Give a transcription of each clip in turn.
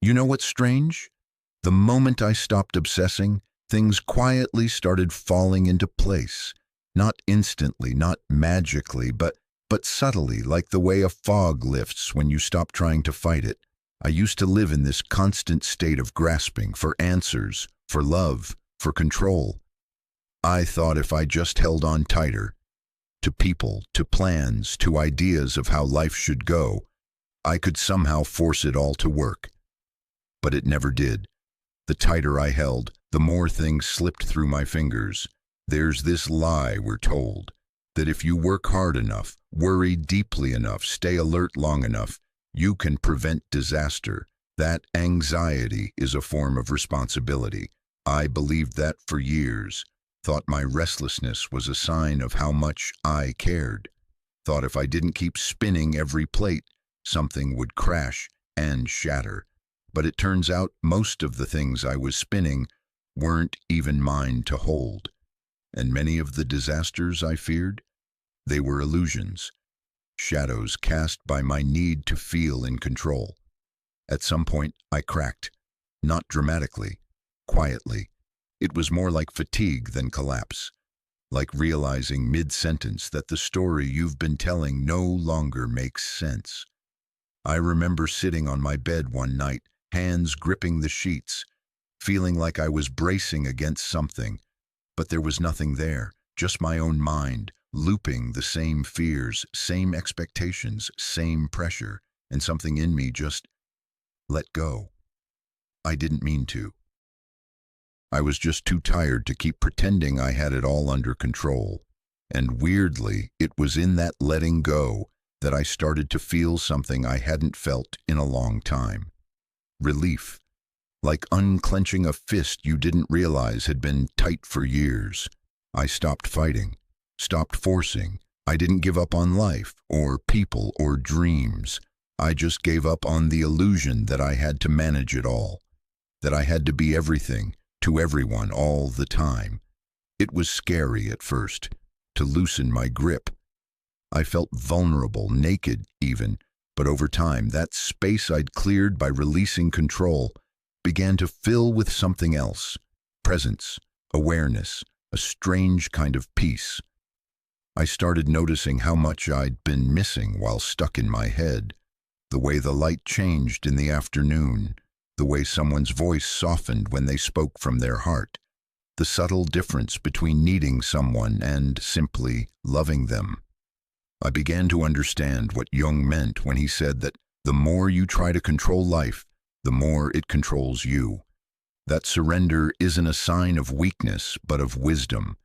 You know what's strange? The moment I stopped obsessing, things quietly started falling into place. Not instantly, not magically, but subtly, like the way a fog lifts when you stop trying to fight it. I used to live in this constant state of grasping for answers, for love, for control. I thought if I just held on tighter, to people, to plans, to ideas of how life should go, I could somehow force it all to work. But it never did. The tighter I held, the more things slipped through my fingers. There's this lie we're told, that if you work hard enough, worry deeply enough, stay alert long enough, you can prevent disaster. That anxiety is a form of responsibility. I believed that for years. Thought my restlessness was a sign of how much I cared. Thought if I didn't keep spinning every plate, something would crash and shatter. But it turns out most of the things I was spinning weren't even mine to hold. And many of the disasters I feared, they were illusions, shadows cast by my need to feel in control. At some point, I cracked, not dramatically, quietly. It was more like fatigue than collapse, like realizing mid-sentence that the story you've been telling no longer makes sense. I remember sitting on my bed one night, hands gripping the sheets, feeling like I was bracing against something, but there was nothing there, just my own mind, looping the same fears, same expectations, same pressure, and something in me just let go. I didn't mean to. I was just too tired to keep pretending I had it all under control. And weirdly, it was in that letting go that I started to feel something I hadn't felt in a long time. Relief. Like unclenching a fist you didn't realize had been tight for years. I stopped fighting, stopped forcing. I didn't give up on life, or people, or dreams. I just gave up on the illusion that I had to manage it all, that I had to be everything, to everyone, all the time. It was scary at first, to loosen my grip. I felt vulnerable, naked even, but over time, that space I'd cleared by releasing control began to fill with something else. Presence, awareness, a strange kind of peace. I started noticing how much I'd been missing while stuck in my head. The way the light changed in the afternoon, the way someone's voice softened when they spoke from their heart, the subtle difference between needing someone and simply loving them. I began to understand what Jung meant when he said that the more you try to control life, the more it controls you. That surrender isn't a sign of weakness, but of wisdom.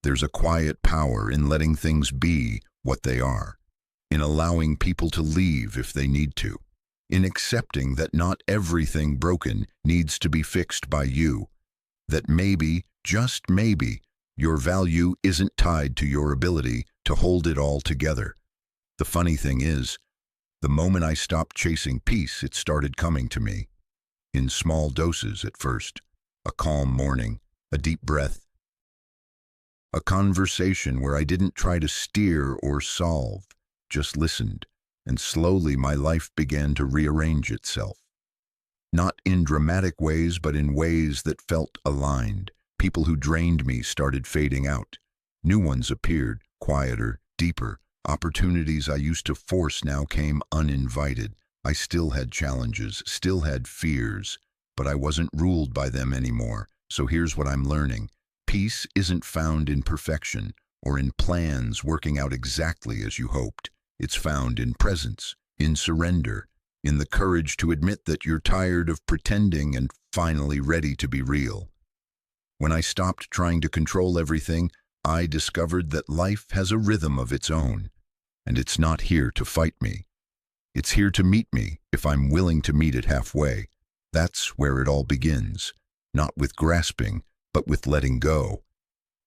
There's a quiet power in letting things be what they are, in allowing people to leave if they need to, in accepting that not everything broken needs to be fixed by you, that maybe, just maybe, your value isn't tied to your ability to hold it all together. The funny thing is, the moment I stopped chasing peace, it started coming to me. In small doses at first. A calm morning, a deep breath. A conversation where I didn't try to steer or solve, just listened, and slowly my life began to rearrange itself. Not in dramatic ways, but in ways that felt aligned. People who drained me started fading out. New ones appeared, quieter, deeper. Opportunities I used to force now came uninvited. I still had challenges, still had fears, but I wasn't ruled by them anymore. So here's what I'm learning. Peace isn't found in perfection or in plans working out exactly as you hoped. It's found in presence, in surrender, in the courage to admit that you're tired of pretending and finally ready to be real. When I stopped trying to control everything, I discovered that life has a rhythm of its own, and it's not here to fight me. It's here to meet me if I'm willing to meet it halfway. That's where it all begins, not with grasping, but with letting go.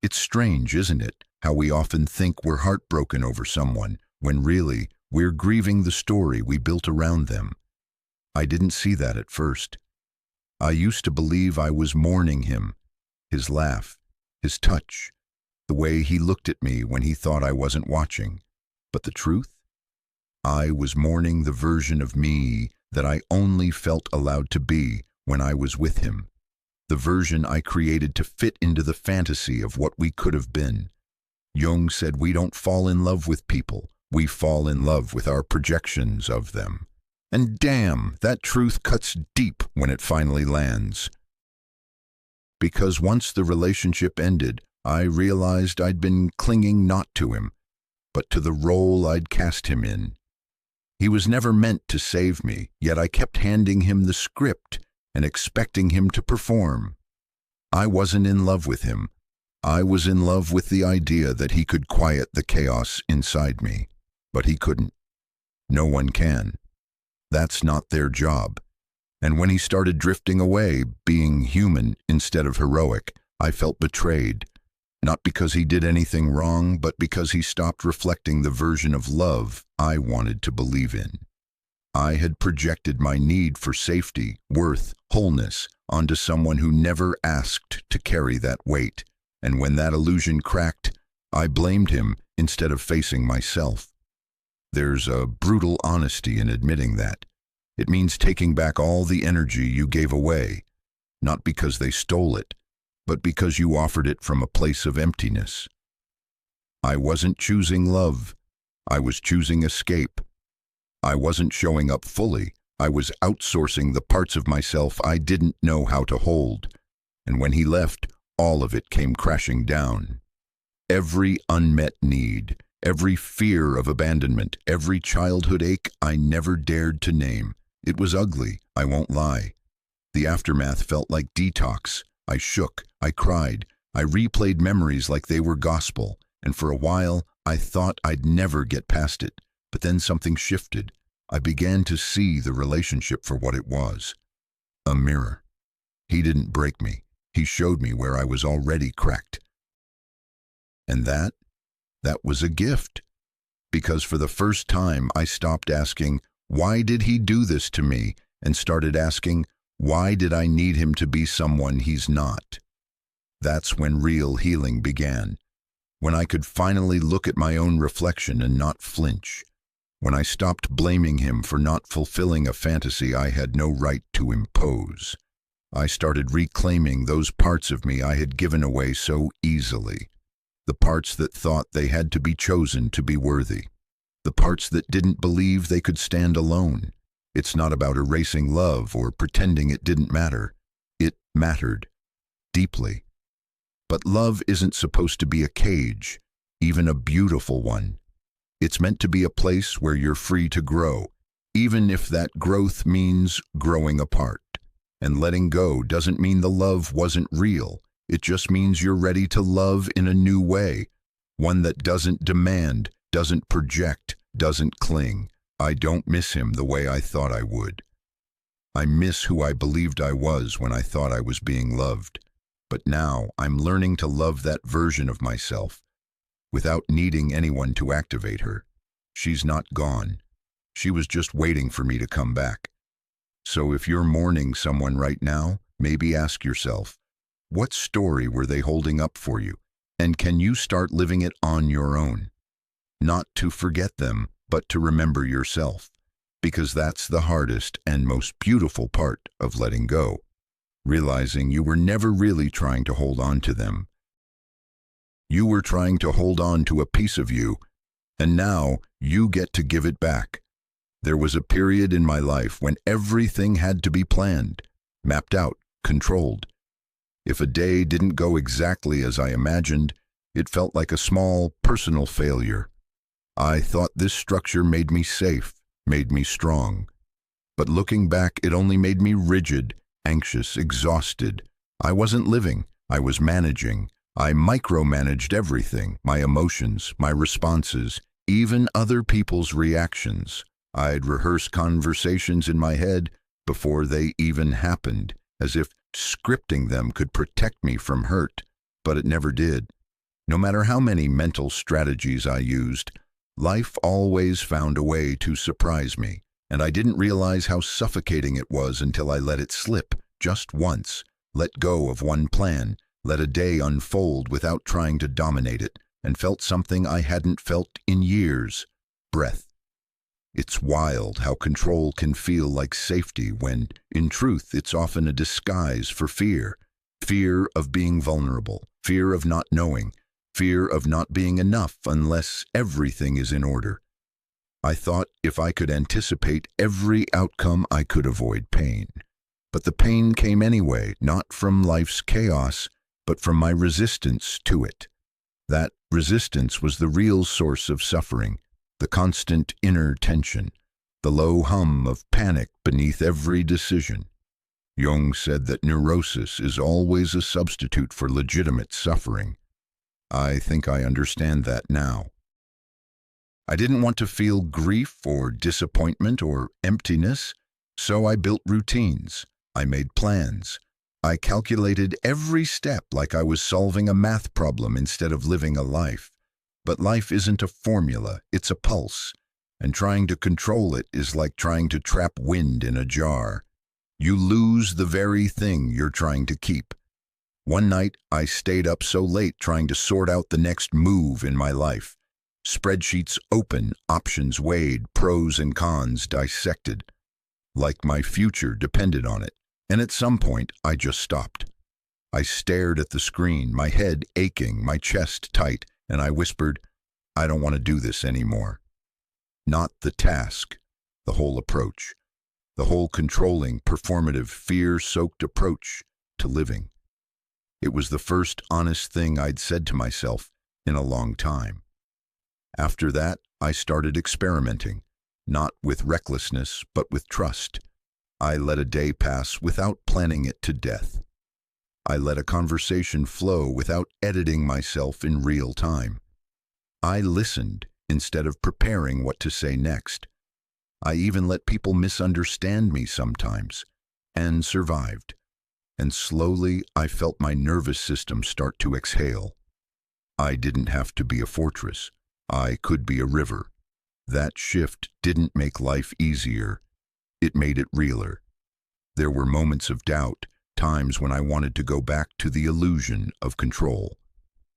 It's strange, isn't it, how we often think we're heartbroken over someone, when really we're grieving the story we built around them. I didn't see that at first. I used to believe I was mourning him, his laugh, his touch, the way he looked at me when he thought I wasn't watching. But the truth? I was mourning the version of me that I only felt allowed to be when I was with him, the version I created to fit into the fantasy of what we could have been. Jung said we don't fall in love with people, we fall in love with our projections of them. And damn, that truth cuts deep when it finally lands. Because once the relationship ended, I realized I'd been clinging not to him, but to the role I'd cast him in. He was never meant to save me, yet I kept handing him the script and expecting him to perform. I wasn't in love with him. I was in love with the idea that he could quiet the chaos inside me. But he couldn't. No one can. That's not their job. And when he started drifting away, being human instead of heroic, I felt betrayed. Not because he did anything wrong, but because he stopped reflecting the version of love I wanted to believe in. I had projected my need for safety, worth, wholeness onto someone who never asked to carry that weight. And when that illusion cracked, I blamed him instead of facing myself. There's a brutal honesty in admitting that. It means taking back all the energy you gave away, not because they stole it, but because you offered it from a place of emptiness. I wasn't choosing love. I was choosing escape. I wasn't showing up fully. I was outsourcing the parts of myself I didn't know how to hold. And when he left, all of it came crashing down. Every unmet need, every fear of abandonment, every childhood ache I never dared to name. It was ugly, I won't lie. The aftermath felt like detox. I shook, I cried, I replayed memories like they were gospel, and for a while I thought I'd never get past it. But then something shifted. I began to see the relationship for what it was. A mirror. He didn't break me. He showed me where I was already cracked. And that was a gift. Because for the first time I stopped asking, why did he do this to me? And started asking, why did I need him to be someone he's not? That's when real healing began. When I could finally look at my own reflection and not flinch. When I stopped blaming him for not fulfilling a fantasy I had no right to impose. I started reclaiming those parts of me I had given away so easily. The parts that thought they had to be chosen to be worthy. The parts that didn't believe they could stand alone. It's not about erasing love or pretending it didn't matter. It mattered. Deeply. But love isn't supposed to be a cage, even a beautiful one. It's meant to be a place where you're free to grow, even if that growth means growing apart. And letting go doesn't mean the love wasn't real. It just means you're ready to love in a new way. One that doesn't demand, doesn't project, doesn't cling. I don't miss him the way I thought I would. I miss who I believed I was when I thought I was being loved. But now I'm learning to love that version of myself without needing anyone to activate her. She's not gone. She was just waiting for me to come back. So if you're mourning someone right now, maybe ask yourself, what story were they holding up for you? And can you start living it on your own? Not to forget them, but to remember yourself. Because that's the hardest and most beautiful part of letting go. Realizing you were never really trying to hold on to them. You were trying to hold on to a piece of you, and now you get to give it back. There was a period in my life when everything had to be planned, mapped out, controlled. If a day didn't go exactly as I imagined, it felt like a small, personal failure. I thought this structure made me safe, made me strong. But looking back, it only made me rigid, anxious, exhausted. I wasn't living, I was managing. I micromanaged everything, my emotions, my responses, even other people's reactions. I'd rehearse conversations in my head before they even happened, as if scripting them could protect me from hurt, but it never did. No matter how many mental strategies I used, life always found a way to surprise me, and I didn't realize how suffocating it was until I let it slip, just once, let go of one plan, let a day unfold without trying to dominate it, and felt something I hadn't felt in years, breath. It's wild how control can feel like safety when, in truth, it's often a disguise for fear. Fear of being vulnerable, fear of not knowing, fear of not being enough unless everything is in order. I thought if I could anticipate every outcome, I could avoid pain. But the pain came anyway, not from life's chaos, but from my resistance to it. That resistance was the real source of suffering, the constant inner tension, the low hum of panic beneath every decision. Jung said that neurosis is always a substitute for legitimate suffering. I think I understand that now. I didn't want to feel grief or disappointment or emptiness, so I built routines. I made plans. I calculated every step like I was solving a math problem instead of living a life. But life isn't a formula, it's a pulse, and trying to control it is like trying to trap wind in a jar. You lose the very thing you're trying to keep. One night, I stayed up so late trying to sort out the next move in my life. Spreadsheets open, options weighed, pros and cons dissected, like my future depended on it. And at some point, I just stopped. I stared at the screen, my head aching, my chest tight, and I whispered, I don't want to do this anymore. Not the task, the whole approach, the whole controlling, performative, fear-soaked approach to living. It was the first honest thing I'd said to myself in a long time. After that, I started experimenting, not with recklessness, but with trust. I let a day pass without planning it to death. I let a conversation flow without editing myself in real time. I listened instead of preparing what to say next. I even let people misunderstand me sometimes, and survived. And slowly I felt my nervous system start to exhale. I didn't have to be a fortress. I could be a river. That shift didn't make life easier. It made it realer. There were moments of doubt, times when I wanted to go back to the illusion of control.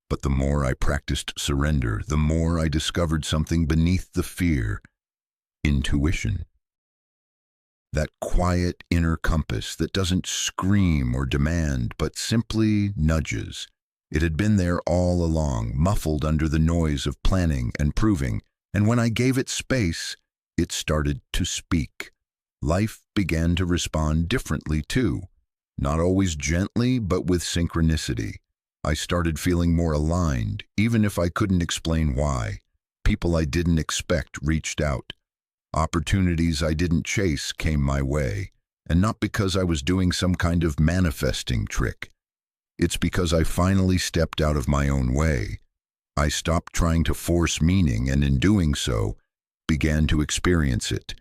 But the more I practiced surrender, the more I discovered something beneath the fear: intuition. That quiet inner compass that doesn't scream or demand, but simply nudges. It had been there all along, muffled under the noise of planning and proving, and when I gave it space, it started to speak. Life began to respond differently too, not always gently, but with synchronicity. I started feeling more aligned, even if I couldn't explain why. People I didn't expect reached out. Opportunities I didn't chase came my way, and not because I was doing some kind of manifesting trick. It's because I finally stepped out of my own way. I stopped trying to force meaning, and in doing so, began to experience it.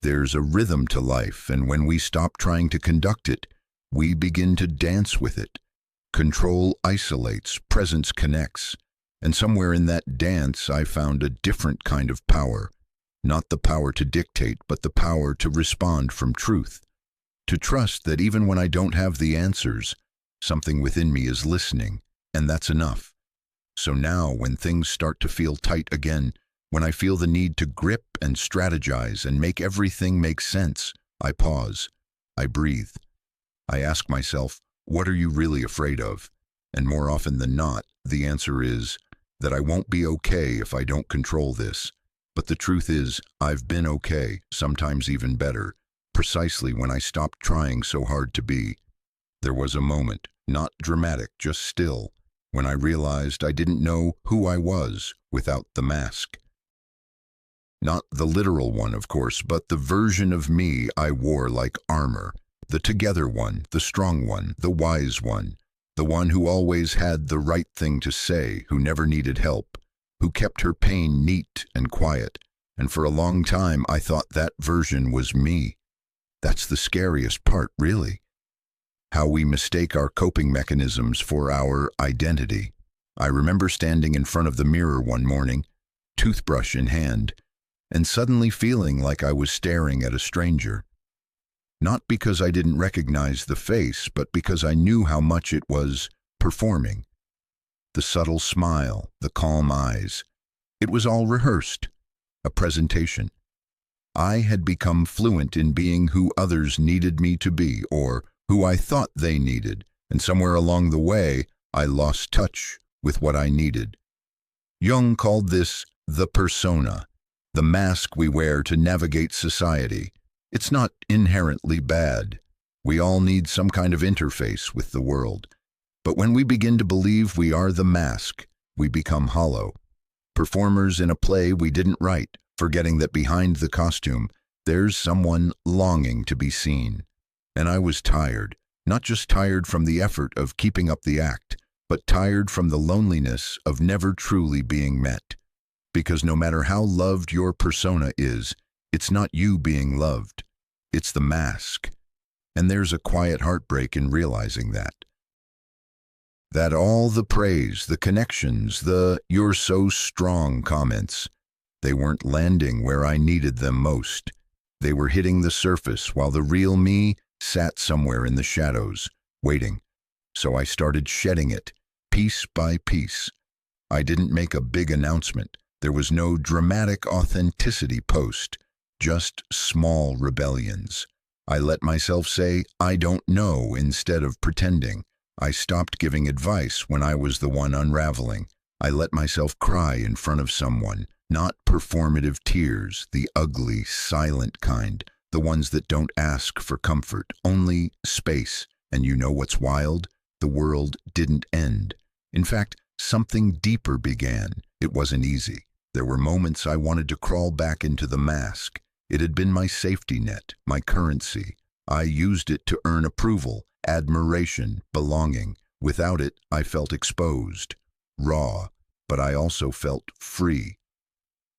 There's a rhythm to life, and when we stop trying to conduct it, we begin to dance with it. Control isolates, presence connects, and somewhere in that dance I found a different kind of power. Not the power to dictate, but the power to respond from truth. To trust that even when I don't have the answers, something within me is listening, and that's enough. So now, when things start to feel tight again, when I feel the need to grip and strategize and make everything make sense, I pause. I breathe. I ask myself, what are you really afraid of? And more often than not, the answer is that I won't be okay if I don't control this. But the truth is, I've been okay, sometimes even better, precisely when I stopped trying so hard to be. There was a moment, not dramatic, just still, when I realized I didn't know who I was without the mask. Not the literal one, of course, but the version of me I wore like armor. The together one, the strong one, the wise one, the one who always had the right thing to say, who never needed help, who kept her pain neat and quiet. And for a long time, I thought that version was me. That's the scariest part, really. How we mistake our coping mechanisms for our identity. I remember standing in front of the mirror one morning, toothbrush in hand, and suddenly feeling like I was staring at a stranger. Not because I didn't recognize the face, but because I knew how much it was performing. The subtle smile, the calm eyes. It was all rehearsed, a presentation. I had become fluent in being who others needed me to be, or who I thought they needed, and somewhere along the way, I lost touch with what I needed. Jung called this the persona, the mask we wear to navigate society. It's not inherently bad. We all need some kind of interface with the world. But when we begin to believe we are the mask, we become hollow. Performers in a play we didn't write, forgetting that behind the costume, there's someone longing to be seen. And I was tired, not just tired from the effort of keeping up the act, but tired from the loneliness of never truly being met. Because no matter how loved your persona is, it's not you being loved. It's the mask. And there's a quiet heartbreak in realizing that. That all the praise, the connections, the "you're so strong" comments, they weren't landing where I needed them most. They were hitting the surface while the real me sat somewhere in the shadows, waiting. So I started shedding it, piece by piece. I didn't make a big announcement. There was no dramatic authenticity post, just small rebellions. I let myself say, "I don't know," instead of pretending. I stopped giving advice when I was the one unraveling. I let myself cry in front of someone, not performative tears, the ugly, silent kind, the ones that don't ask for comfort, only space. And you know what's wild? The world didn't end. In fact, something deeper began. It wasn't easy. There were moments I wanted to crawl back into the mask. It had been my safety net, my currency. I used it to earn approval, admiration, belonging. Without it, I felt exposed, raw, but I also felt free.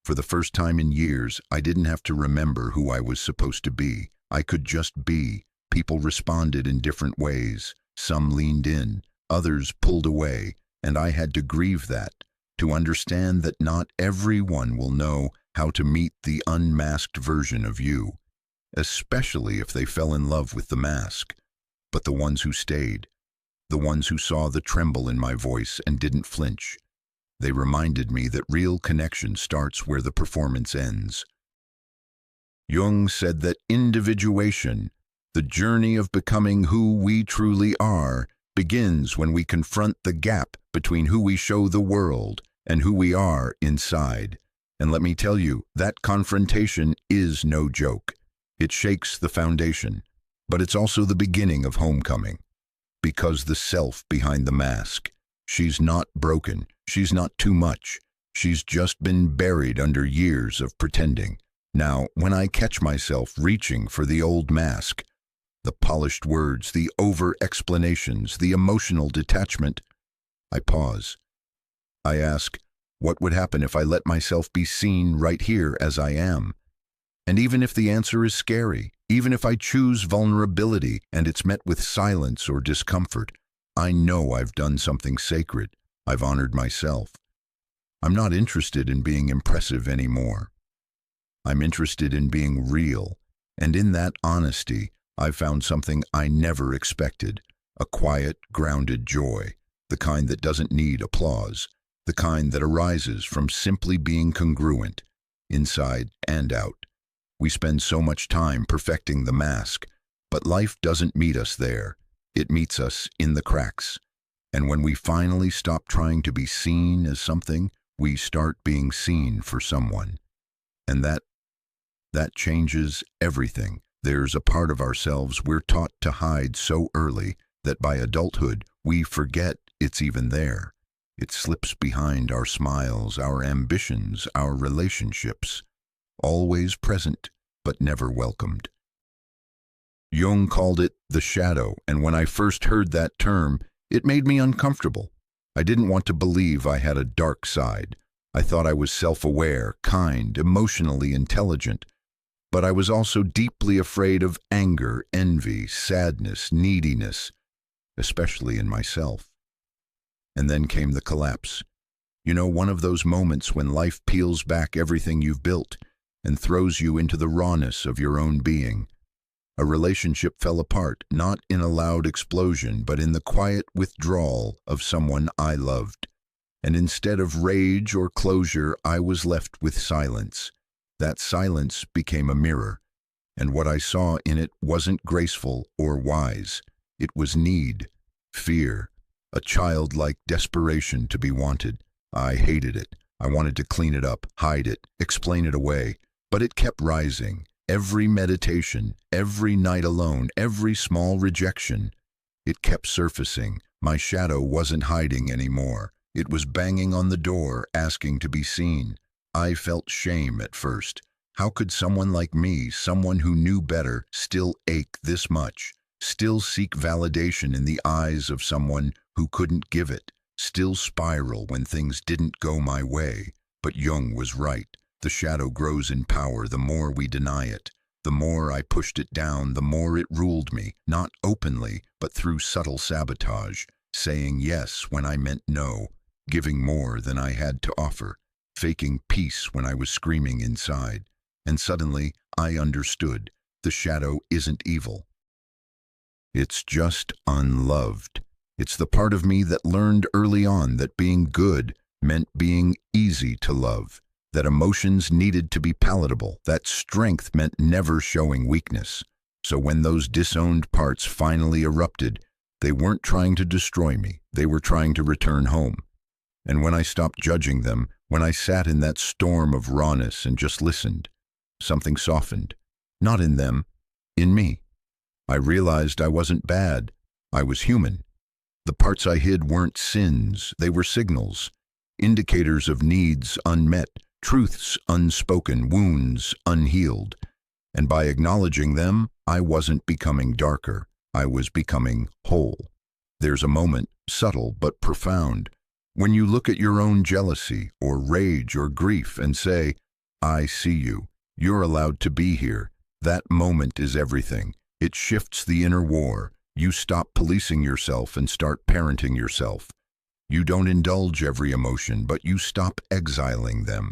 For the first time in years, I didn't have to remember who I was supposed to be. I could just be. People responded in different ways. Some leaned in, others pulled away, and I had to grieve that, to understand that not everyone will know how to meet the unmasked version of you, especially if they fell in love with the mask. But the ones who stayed, the ones who saw the tremble in my voice and didn't flinch, they reminded me that real connection starts where the performance ends. Jung said that individuation, the journey of becoming who we truly are, begins when we confront the gap between who we show the world and who we are inside. And let me tell you, that confrontation is no joke. It shakes the foundation, but it's also the beginning of homecoming. Because the self behind the mask, she's not broken, she's not too much, she's just been buried under years of pretending. Now, when I catch myself reaching for the old mask, the polished words, the over-explanations, the emotional detachment, I pause. I ask, what would happen if I let myself be seen right here as I am? And even if the answer is scary, even if I choose vulnerability and it's met with silence or discomfort, I know I've done something sacred. I've honored myself. I'm not interested in being impressive anymore. I'm interested in being real, and in that honesty, I've found something I never expected, a quiet, grounded joy, the kind that doesn't need applause, the kind that arises from simply being congruent, inside and out. We spend so much time perfecting the mask, but life doesn't meet us there. It meets us in the cracks. And when we finally stop trying to be seen as something, we start being seen for someone. And that changes everything. There's a part of ourselves we're taught to hide so early that by adulthood, we forget it's even there. It slips behind our smiles, our ambitions, our relationships, always present, but never welcomed. Jung called it the shadow, and when I first heard that term, it made me uncomfortable. I didn't want to believe I had a dark side. I thought I was self-aware, kind, emotionally intelligent. But I was also deeply afraid of anger, envy, sadness, neediness, especially in myself. And then came the collapse. You know, one of those moments when life peels back everything you've built and throws you into the rawness of your own being. A relationship fell apart, not in a loud explosion, but in the quiet withdrawal of someone I loved. And instead of rage or closure, I was left with silence. That silence became a mirror, and what I saw in it wasn't graceful or wise. It was need, fear, a childlike desperation to be wanted. I hated it. I wanted to clean it up, hide it, explain it away, but it kept rising. Every meditation, every night alone, every small rejection, it kept surfacing. My shadow wasn't hiding anymore. It was banging on the door, asking to be seen. I felt shame at first. How could someone like me, someone who knew better, still ache this much? Still seek validation in the eyes of someone who couldn't give it? Still spiral when things didn't go my way? But Jung was right. The shadow grows in power the more we deny it. The more I pushed it down, the more it ruled me, not openly, but through subtle sabotage, saying yes when I meant no, giving more than I had to offer, faking peace when I was screaming inside. And suddenly, I understood. The shadow isn't evil. It's just unloved. It's the part of me that learned early on that being good meant being easy to love, that emotions needed to be palatable, that strength meant never showing weakness. So when those disowned parts finally erupted, they weren't trying to destroy me, they were trying to return home. And when I stopped judging them, when I sat in that storm of rawness and just listened, something softened. Not in them, in me. I realized I wasn't bad. I was human. The parts I hid weren't sins, they were signals, indicators of needs unmet, truths unspoken, wounds unhealed. And by acknowledging them, I wasn't becoming darker. I was becoming whole. There's a moment, subtle but profound, when you look at your own jealousy or rage or grief and say, I see you. You're allowed to be here. That moment is everything. It shifts the inner war. You stop policing yourself and start parenting yourself. You don't indulge every emotion, but you stop exiling them.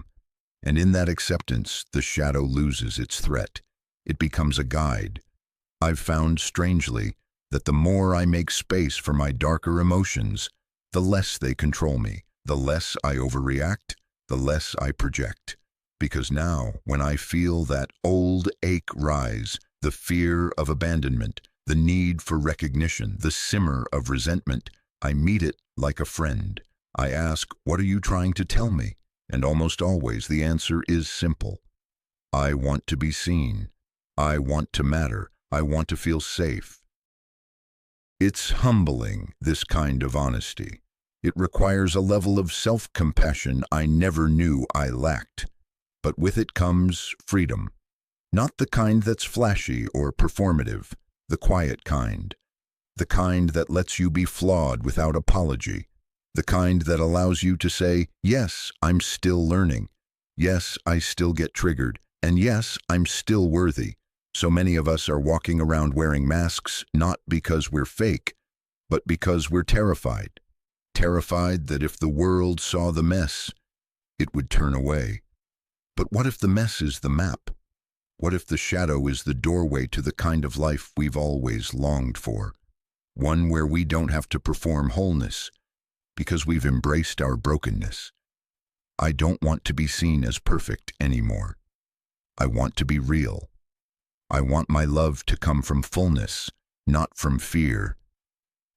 And in that acceptance, the shadow loses its threat. It becomes a guide. I've found, strangely, that the more I make space for my darker emotions, the less they control me, the less I overreact, the less I project. Because now, when I feel that old ache rise, the fear of abandonment, the need for recognition, the simmer of resentment, I meet it like a friend. I ask, what are you trying to tell me? And almost always the answer is simple. I want to be seen. I want to matter. I want to feel safe. It's humbling, this kind of honesty. It requires a level of self-compassion I never knew I lacked. But with it comes freedom. Not the kind that's flashy or performative, the quiet kind. The kind that lets you be flawed without apology. The kind that allows you to say, yes, I'm still learning. Yes, I still get triggered. And yes, I'm still worthy. So many of us are walking around wearing masks, not because we're fake, but because we're terrified. Terrified that if the world saw the mess, it would turn away. But what if the mess is the map? What if the shadow is the doorway to the kind of life we've always longed for? One where we don't have to perform wholeness, because we've embraced our brokenness. I don't want to be seen as perfect anymore. I want to be real. I want my love to come from fullness, not from fear.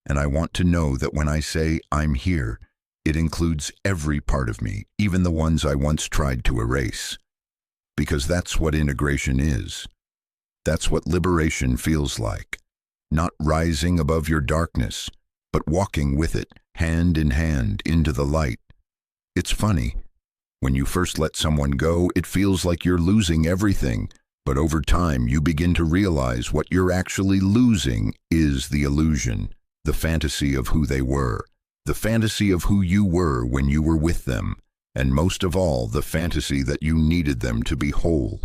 And I want to know that when I say I'm here, it includes every part of me, even the ones I once tried to erase. Because that's what integration is. That's what liberation feels like. Not rising above your darkness, but walking with it, hand in hand, into the light. It's funny. When you first let someone go, it feels like you're losing everything. But over time, you begin to realize what you're actually losing is the illusion, the fantasy of who they were, the fantasy of who you were when you were with them, and most of all, the fantasy that you needed them to be whole.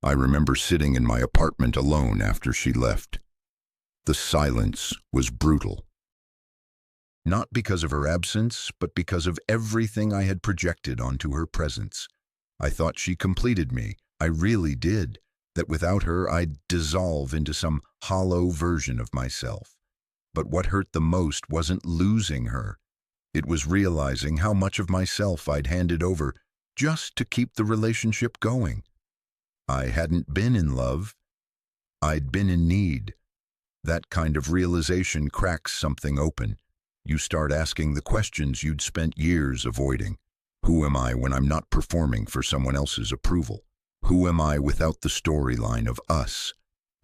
I remember sitting in my apartment alone after she left. The silence was brutal. Not because of her absence, but because of everything I had projected onto her presence. I thought she completed me. I really did. That without her, I'd dissolve into some hollow version of myself. But what hurt the most wasn't losing her. It was realizing how much of myself I'd handed over just to keep the relationship going. I hadn't been in love, I'd been in need. That kind of realization cracks something open. You start asking the questions you'd spent years avoiding. Who am I when I'm not performing for someone else's approval? Who am I without the storyline of us?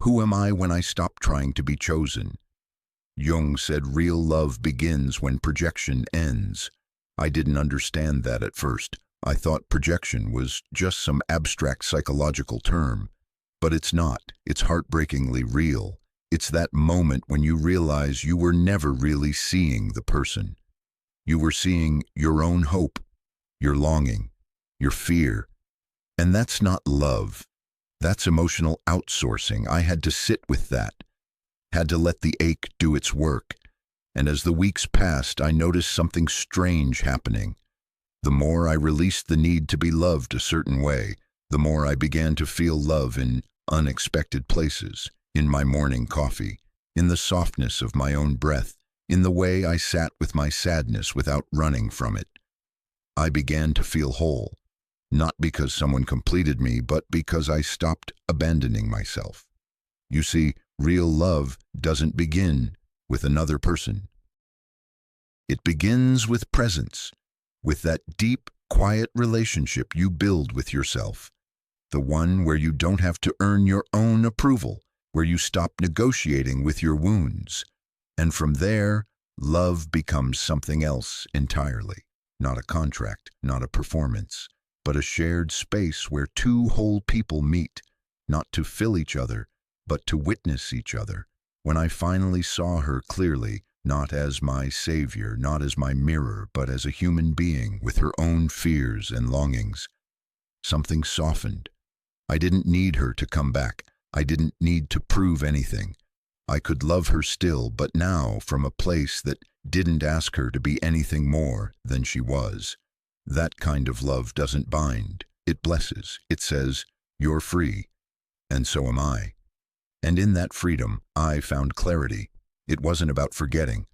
Who am I when I stop trying to be chosen? Jung said real love begins when projection ends. I didn't understand that at first. I thought projection was just some abstract psychological term. But it's not. It's heartbreakingly real. It's that moment when you realize you were never really seeing the person. You were seeing your own hope, your longing, your fear. And that's not love. That's emotional outsourcing. I had to sit with that, had to let the ache do its work. And as the weeks passed, I noticed something strange happening. The more I released the need to be loved a certain way, the more I began to feel love in unexpected places, in my morning coffee, in the softness of my own breath, in the way I sat with my sadness without running from it. I began to feel whole, not because someone completed me, but because I stopped abandoning myself. You see, real love doesn't begin with another person. It begins with presence, with that deep, quiet relationship you build with yourself. The one where you don't have to earn your own approval, where you stop negotiating with your wounds. And from there, love becomes something else entirely. Not a contract, not a performance, but a shared space where two whole people meet, not to fill each other, but to witness each other. When I finally saw her clearly, not as my savior, not as my mirror, but as a human being with her own fears and longings, something softened. I didn't need her to come back. I didn't need to prove anything. I could love her still, but now from a place that didn't ask her to be anything more than she was. That kind of love doesn't bind. It blesses. It says, "You're free, and so am I." And in that freedom, I found clarity. It wasn't about forgetting,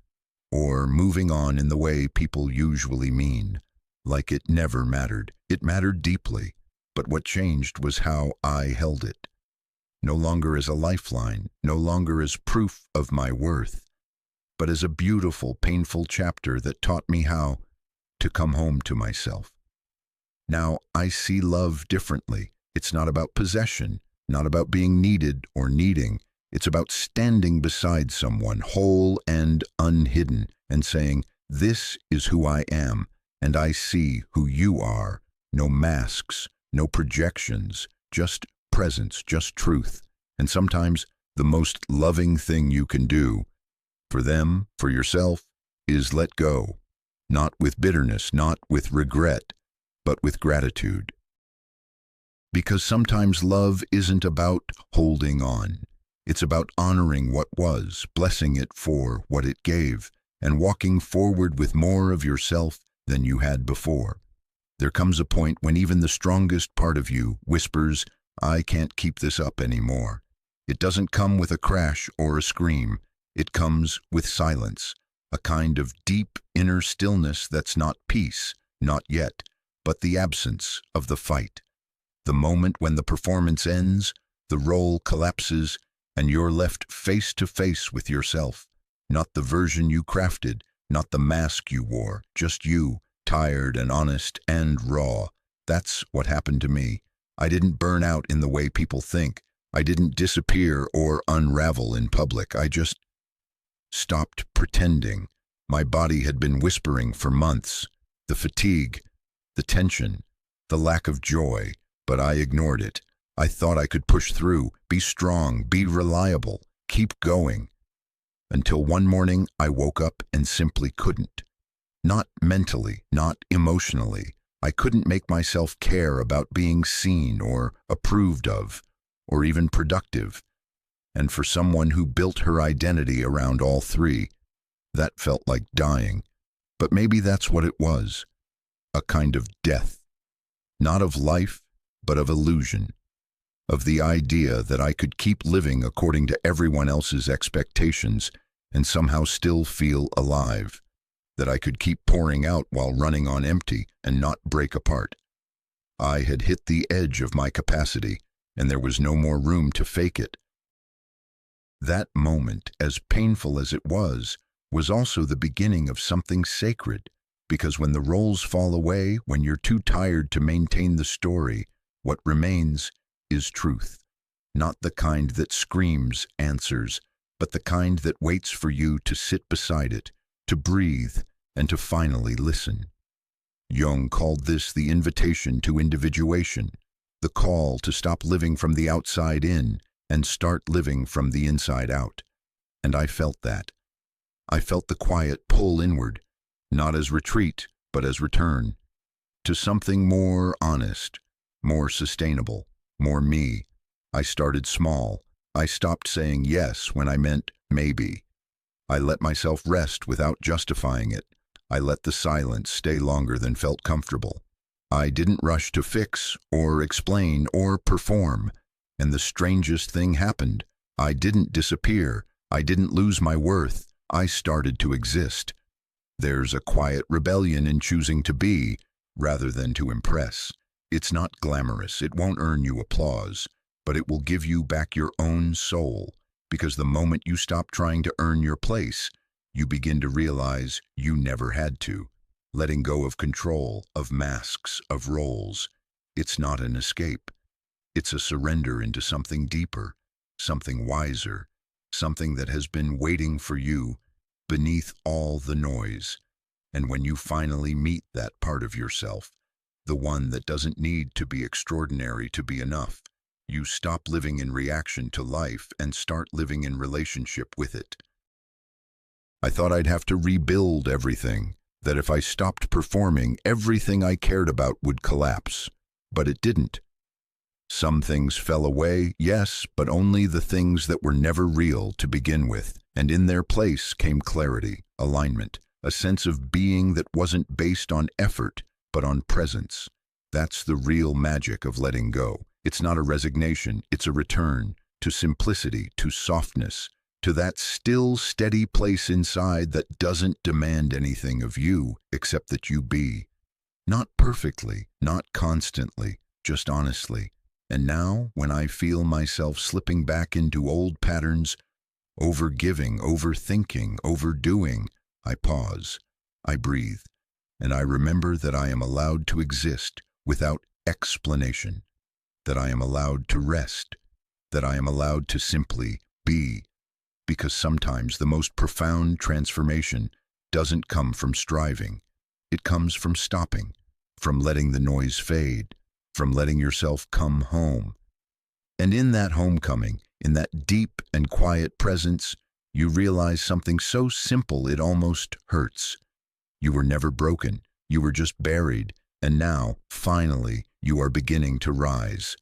or moving on in the way people usually mean, like it never mattered. It mattered deeply, but what changed was how I held it. No longer as a lifeline, no longer as proof of my worth, but as a beautiful, painful chapter that taught me how to come home to myself. Now I see love differently. It's not about possession, not about being needed or needing. It's about standing beside someone, whole and unhidden, and saying, "This is who I am, and I see who you are." No masks, no projections, just presence, just truth. And sometimes the most loving thing you can do for them, for yourself, is let go. Not with bitterness, not with regret, but with gratitude. Because sometimes love isn't about holding on. It's about honoring what was, blessing it for what it gave, and walking forward with more of yourself than you had before. There comes a point when even the strongest part of you whispers, "I can't keep this up anymore." It doesn't come with a crash or a scream. It comes with silence, a kind of deep inner stillness that's not peace, not yet, but the absence of the fight. The moment when the performance ends, the role collapses, and you're left face to face with yourself. Not the version you crafted, not the mask you wore, just you, tired and honest and raw. That's what happened to me. I didn't burn out in the way people think. I didn't disappear or unravel in public. I just stopped pretending. My body had been whispering for months. The fatigue, the tension, the lack of joy, but I ignored it. I thought I could push through, be strong, be reliable, keep going. Until one morning I woke up and simply couldn't. Not mentally, not emotionally. I couldn't make myself care about being seen or approved of, or even productive. And for someone who built her identity around all three, that felt like dying. But maybe that's what it was. A kind of death. Not of life, but of illusion. Of the idea that I could keep living according to everyone else's expectations and somehow still feel alive. That I could keep pouring out while running on empty and not break apart. I had hit the edge of my capacity, and there was no more room to fake it. That moment, as painful as it was also the beginning of something sacred, because when the roles fall away, when you're too tired to maintain the story, what remains is truth. Not the kind that screams answers, but the kind that waits for you to sit beside it, to breathe, and to finally listen. Jung called this the invitation to individuation, the call to stop living from the outside in and start living from the inside out. And I felt that. I felt the quiet pull inward, not as retreat, but as return, to something more honest, more sustainable, more me. I started small. I stopped saying yes when I meant maybe. I let myself rest without justifying it. I let the silence stay longer than felt comfortable. I didn't rush to fix or explain or perform. And the strangest thing happened. I didn't disappear. I didn't lose my worth. I started to exist. There's a quiet rebellion in choosing to be, rather than to impress. It's not glamorous. It won't earn you applause, but it will give you back your own soul. Because the moment you stop trying to earn your place, you begin to realize you never had to. Letting go of control, of masks, of roles. It's not an escape. It's a surrender into something deeper, something wiser, something that has been waiting for you beneath all the noise. And when you finally meet that part of yourself, the one that doesn't need to be extraordinary to be enough, you stop living in reaction to life and start living in relationship with it. I thought I'd have to rebuild everything, that if I stopped performing, everything I cared about would collapse. But it didn't. Some things fell away, yes, but only the things that were never real to begin with, and in their place came clarity, alignment, a sense of being that wasn't based on effort, but on presence. That's the real magic of letting go. It's not a resignation, it's a return to simplicity, to softness, to that still, steady place inside that doesn't demand anything of you except that you be. Not perfectly, not constantly, just honestly. And now, when I feel myself slipping back into old patterns, overgiving, overthinking, overdoing, I pause, I breathe, and I remember that I am allowed to exist without explanation, that I am allowed to rest, that I am allowed to simply be, because sometimes the most profound transformation doesn't come from striving. It comes from stopping, from letting the noise fade, from letting yourself come home. And in that homecoming, in that deep and quiet presence, you realize something so simple it almost hurts. You were never broken, you were just buried, and now, finally, you are beginning to rise.